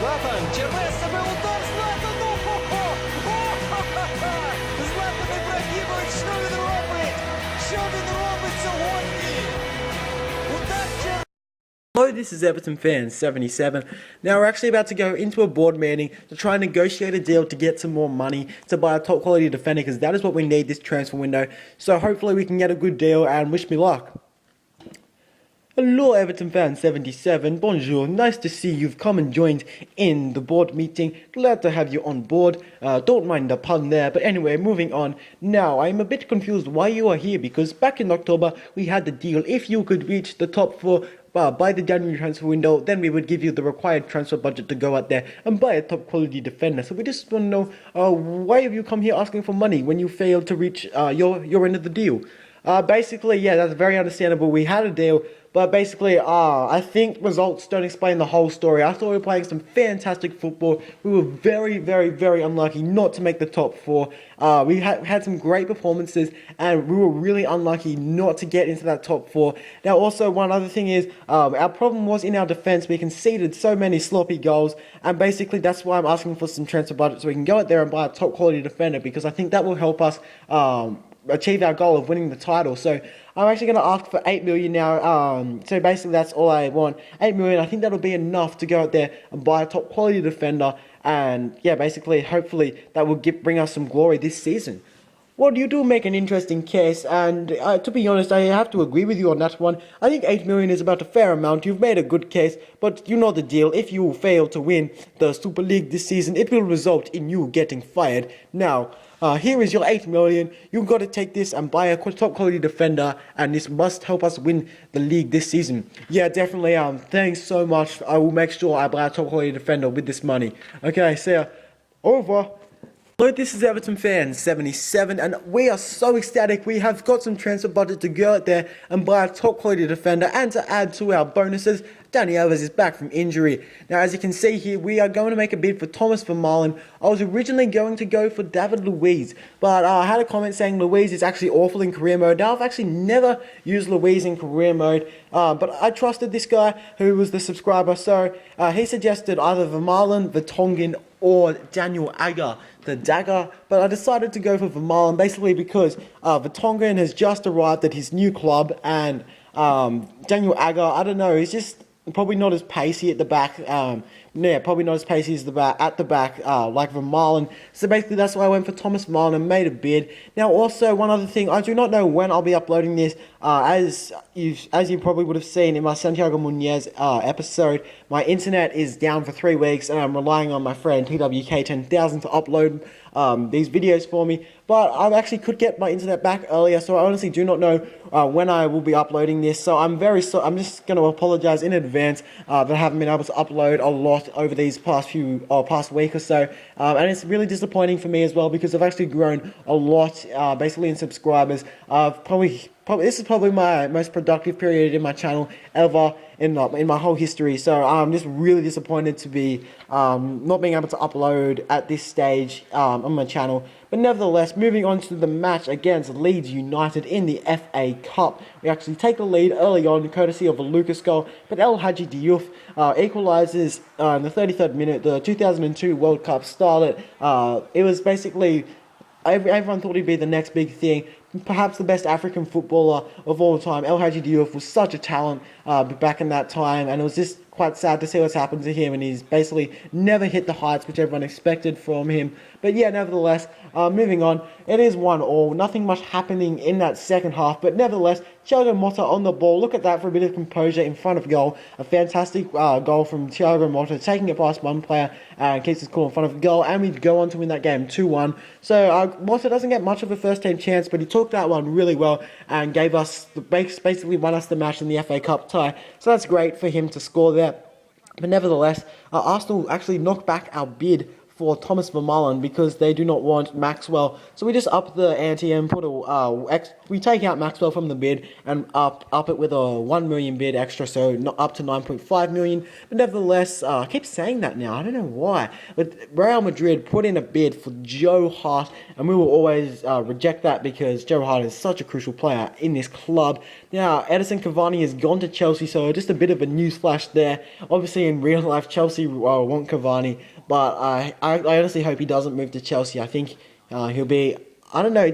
Златан, черве себе удар, Златан, Златан Ібрагімович, що він робить? Що він робить сьогодні? Удар черве. Hello, this is Everton fan 77. Now we're actually about to go into a board meeting to try and negotiate a deal to get some more money to buy a top quality defender, because that is what we need this transfer window. So hopefully we can get a good deal, and wish me luck. Hello Everton fan 77, bonjour, nice to see you've come and joined in the board meeting, glad to have you on board, don't mind the pun there, but anyway, moving on. Now, I'm a bit confused why you are here, because back in October we had the deal, if you could reach the top 4 by the January transfer window, then we would give you the required transfer budget to go out there and buy a top quality defender. So we just want to know, why have you come here asking for money when you failed to reach your end of the deal? Basically, yeah, that's very understandable. We had a deal, but basically, I think results don't explain the whole story. I thought we were playing some fantastic football. We were very, very, very unlucky not to make the top 4. We had some great performances, and we were really unlucky not to get into that top 4. Now, also, one other thing is, our problem was in our defense. We conceded so many sloppy goals, and basically, that's why I'm asking for some transfer budget, so we can go out there and buy a top quality defender, because I think that will help us achieve our goal of winning the title. So I'm actually going to ask for 8 million now. So basically that's all I want. 8 million, I think that'll be enough to go out there and buy a top quality defender. And yeah, basically, hopefully that will bring us some glory this season. Well, you do make an interesting case, and to be honest, I have to agree with you on that one. I think 8 million is about a fair amount. You've made a good case, but you know the deal. If you fail to win the Super League this season, it will result in you getting fired. Now, here is your 8 million. You've got to take this and buy a top quality defender, and this must help us win the league this season. Yeah, definitely. Thanks so much. I will make sure I buy a top quality defender with this money. Okay, see ya. Over. Hello, this is Everton fan 77, and we are so ecstatic. We have got some transfer budget to go out there and buy a top quality defender, and to add to our bonuses, Dani Alves is back from injury. Now, as you can see here, we are going to make a bid for Thomas Vermaelen. I was originally going to go for David Luiz, but I had a comment saying Luiz is actually awful in career mode. Now, I've actually never used Luiz in career mode, but I trusted this guy who was the subscriber, so he suggested either Vermaelen, Vertonghen, or Daniel Agger, the dagger, but I decided to go for Vermaelen basically because Vertonghen has just arrived at his new club, and Daniel Agger, I don't know, he's just probably not as pacey at the back. Yeah, probably not as pacey as at the back, like Vermaelen. So basically, that's why I went for Thomas Vermaelen and made a bid. Now, also one other thing, I do not know when I'll be uploading this. As you probably would have seen in my Santiago Munez episode, my internet is down for 3 weeks, and I'm relying on my friend TWK10000 to upload these videos for me. But I actually could get my internet back earlier, so I honestly do not know when I will be uploading this. So I'm just going to apologize in advance that I haven't been able to upload a lot over these past week or so, and it's really disappointing for me as well, because I've actually grown a lot, basically in subscribers. This is probably my most productive period in my channel ever in my whole history. So I'm just really disappointed to be not being able to upload at this stage on my channel. But nevertheless, moving on to the match against Leeds United in the FA Cup. We actually take the lead early on, courtesy of a Lucas goal, but El Hadji Diouf equalises in the 33rd minute, the 2002 World Cup starlet. It was basically, everyone thought he'd be the next big thing. Perhaps the best African footballer of all time. El Hadji Diouf was such a talent back in that time, and it was just quite sad to see what's happened to him, and he's basically never hit the heights which everyone expected from him. But yeah, nevertheless, moving on, it is 1-1, nothing much happening in that second half, but nevertheless, Thiago Motta on the ball. Look at that for a bit of composure in front of goal. A fantastic goal from Thiago Motta, taking it past one player and keeps his cool in front of goal, and we go on to win that game 2-1. So Motta doesn't get much of a first team chance, but he took that one really well and gave us basically won us the match in the FA Cup tie. So that's great for him to score there. But nevertheless, Arsenal actually knocked back our bid for Thomas Vermaelen because they do not want Maxwell. So we just up the ante and put we take out Maxwell from the bid and up it with a 1 million bid extra, so not up to 9.5 million. But nevertheless, I keep saying that now. I don't know why. But Real Madrid put in a bid for Joe Hart, and we will always reject that because Joe Hart is such a crucial player in this club. Now, Edison Cavani has gone to Chelsea, so just a bit of a news flash there. Obviously, in real life, Chelsea want Cavani, but I honestly hope he doesn't move to Chelsea. I think he'll be, I don't know, I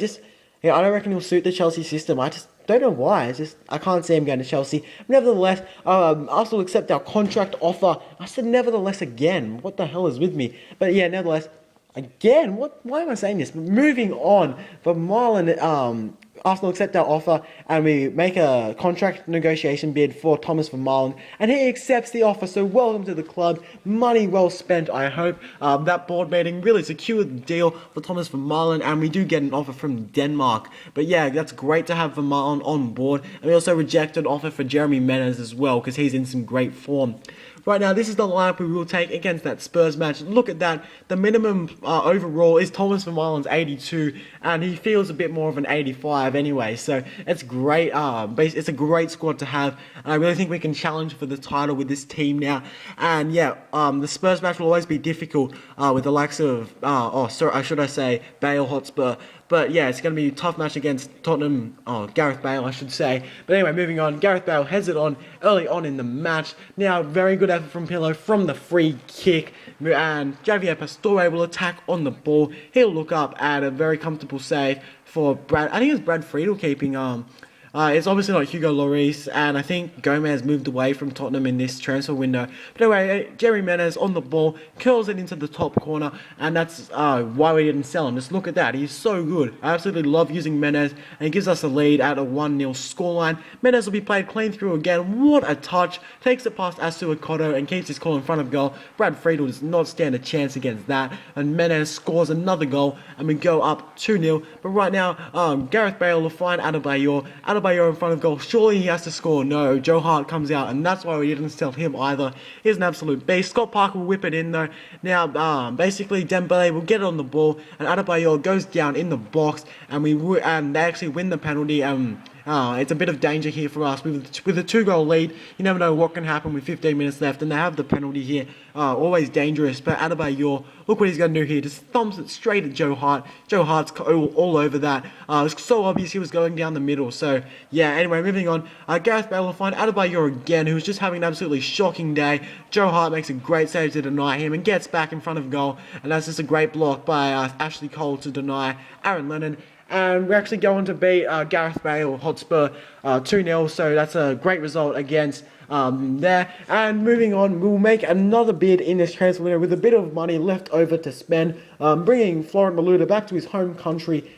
don't reckon he'll suit the Chelsea system. I just don't know why. I can't see him going to Chelsea. Nevertheless, Arsenal accept our contract offer. I said nevertheless again. What the hell is with me? But yeah, nevertheless, again, why am I saying this? Moving on, Vermaelen, Arsenal accept our offer and we make a contract negotiation bid for Thomas Vermaelen, and he accepts the offer. So welcome to the club. Money well spent, I hope. That board meeting really secured the deal for Thomas Vermaelen, and we do get an offer from Denmark. But yeah, that's great to have Vermaelen on board. And we also rejected an offer for Jeremy Menez as well because he's in some great form. Right now, this is the lineup we will take against that Spurs match. Look at that. The minimum overall is Thomas Vermaelen's 82, and he feels a bit more of an 85 anyway. So it's great. It's a great squad to have, and I really think we can challenge for the title with this team now. And yeah, the Spurs match will always be difficult with the likes of should I say Bale, Hotspur. But yeah, it's going to be a tough match against Tottenham. Gareth Bale, I should say. But anyway, moving on. Gareth Bale heads it on early on in the match. Now, very good effort from Pirlo from the free kick. And Javier Pastore will attack on the ball. He'll look up at a very comfortable save for Brad. I think it's Brad Friedel keeping it's obviously not Hugo Lloris, and I think Gomez moved away from Tottenham in this transfer window. But anyway, Jerry Menez on the ball, curls it into the top corner, and that's why we didn't sell him. Just look at that. He's so good. I absolutely love using Menez, and he gives us a lead at a 1-0 scoreline. Menez will be played clean through again. What a touch. Takes it past Asu Akoto and keeps his call in front of goal. Brad Friedel does not stand a chance against that, and Menez scores another goal, and we go up 2-0. But right now, Gareth Bale will find Adebayor in front of goal. Surely he has to score. No, Joe Hart comes out, and that's why we didn't sell him either. He's an absolute beast. Scott Parker will whip it in though. Now, basically Dembele will get it on the ball, and Adebayor goes down in the box, and they actually win the penalty. It's a bit of danger here for us. With a 2-goal lead, you never know what can happen with 15 minutes left, and they have the penalty here. Always dangerous, but Adebayor, look what he's going to do here. Just thumps it straight at Joe Hart. Joe Hart's all over that. It's so obvious he was going down the middle. So, yeah, anyway, moving on. Gareth Bale will find Adebayor again, who's just having an absolutely shocking day. Joe Hart makes a great save to deny him and gets back in front of goal, and that's just a great block by Ashley Cole to deny Aaron Lennon. And we're actually going to beat Gareth Bale Hotspur 2-0, so that's a great result against there. And moving on, we'll make another bid in this transfer window with a bit of money left over to spend, bringing Florent Malouda back to his home country.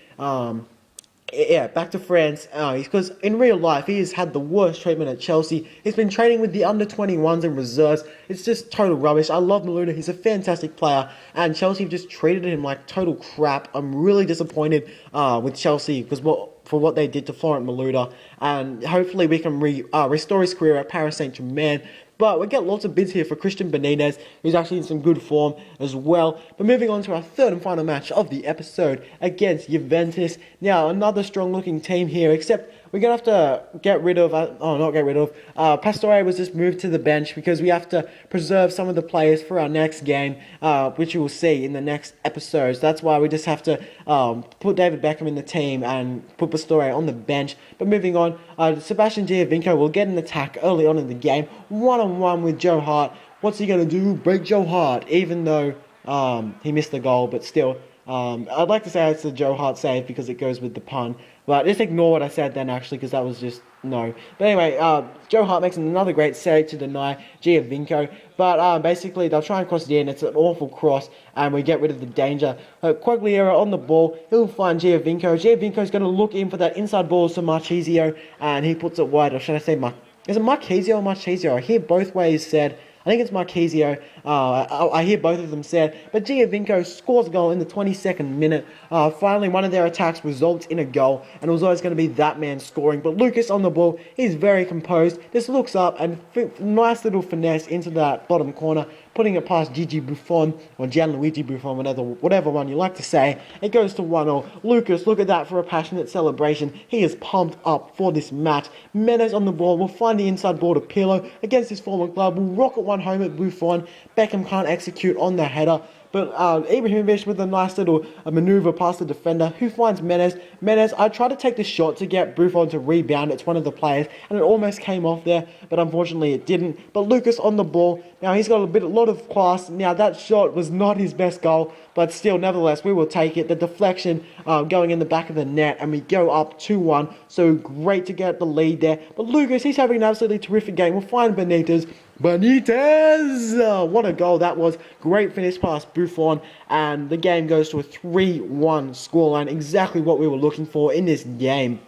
Back to France, because in real life, he has had the worst treatment at Chelsea. He's been training with the under-21s and reserves. It's just total rubbish. I love Malouda. He's a fantastic player, and Chelsea have just treated him like total crap. I'm really disappointed with Chelsea because for what they did to Florent Malouda, and hopefully we can restore his career at Paris Saint-Germain. But we get lots of bids here for Christian Benitez, who's actually in some good form as well. But moving on to our third and final match of the episode against Juventus. Now, another strong-looking team here, except we're going to have to Pastore was just moved to the bench because we have to preserve some of the players for our next game, which you will see in the next episodes. That's why we just have to put David Beckham in the team and put Pastore on the bench. But moving on, Sebastian Giovinco will get an attack early on in the game, one-on-one with Joe Hart. What's he going to do? Break Joe Hart, even though he missed the goal, but still. I'd like to say it's a Joe Hart save because it goes with the pun. But just ignore what I said then, actually, because that was just no. But anyway, Joe Hart makes another great save to deny Giovinco. But basically, they'll try and cross it in. It's an awful cross, and we get rid of the danger. Quagliarella on the ball. He'll find Giovinco. Giovinco's going to look in for that inside ball to Marchisio, and he puts it wide. Or should I say, is it Marchisio or Marchisio? I hear both ways said. I think it's Marquezio. I hear both of them said. But Giovinco scores a goal in the 22nd minute. Finally, one of their attacks results in a goal, and it was always going to be that man scoring. But Lucas on the ball, he's very composed. Just looks up and nice little finesse into that bottom corner, putting it past Gigi Buffon, or Gianluigi Buffon, whatever one you like to say. It goes to 1-0. Lucas, look at that for a passionate celebration. He is pumped up for this match. Menes on the ball will find the inside ball to Pirlo against his former club. Will rocket one home at Buffon. Beckham can't execute on the header. But Ibrahimovic with a nice little maneuver past the defender, who finds Menes. Menes, I tried to take the shot to get Buffon to rebound. It's one of the players, and it almost came off there, but unfortunately it didn't. But Lucas on the ball. Now he's got a lot of class. Now that shot was not his best goal, but still, nevertheless, we will take it. The deflection going in the back of the net, and we go up 2-1. So great to get the lead there. But Lucas, he's having an absolutely terrific game. We'll find Benitez. What a goal that was. Great finish past Buffon, and the game goes to a 3-1 scoreline. Exactly what we were looking for in this game.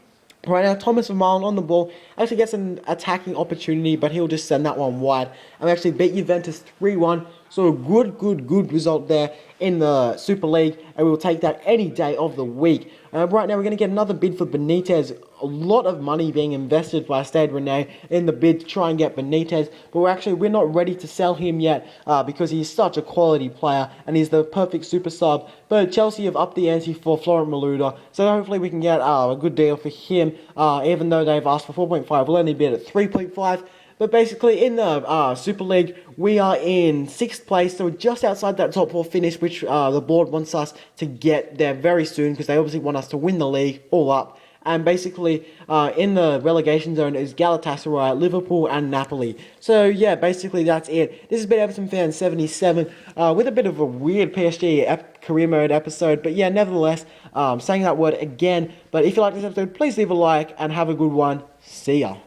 Right now, Thomas Vermaelen on the ball actually gets an attacking opportunity, but he'll just send that one wide. And we actually beat Juventus 3-1. So a good result there in the Super League, and we will take that any day of the week. Right now, we're going to get another bid for Benitez. A lot of money being invested by Stade Rennais in the bid to try and get Benitez, but we're not ready to sell him yet because he's such a quality player and he's the perfect super sub. But Chelsea have upped the ante for Florent Malouda, so hopefully we can get a good deal for him. Even though they've asked for 4.5, we'll only bid at 3.5. But basically, in the Super League, we are in 6th place, so just outside that top 4 finish, which the board wants us to get there very soon, because they obviously want us to win the league all up. And basically, in the relegation zone is Galatasaray, Liverpool, and Napoli. So yeah, basically that's it. This has been Everton Fan 77, with a bit of a weird PSG career mode episode. But yeah, nevertheless, saying that word again. But if you like this episode, please leave a like and have a good one. See ya.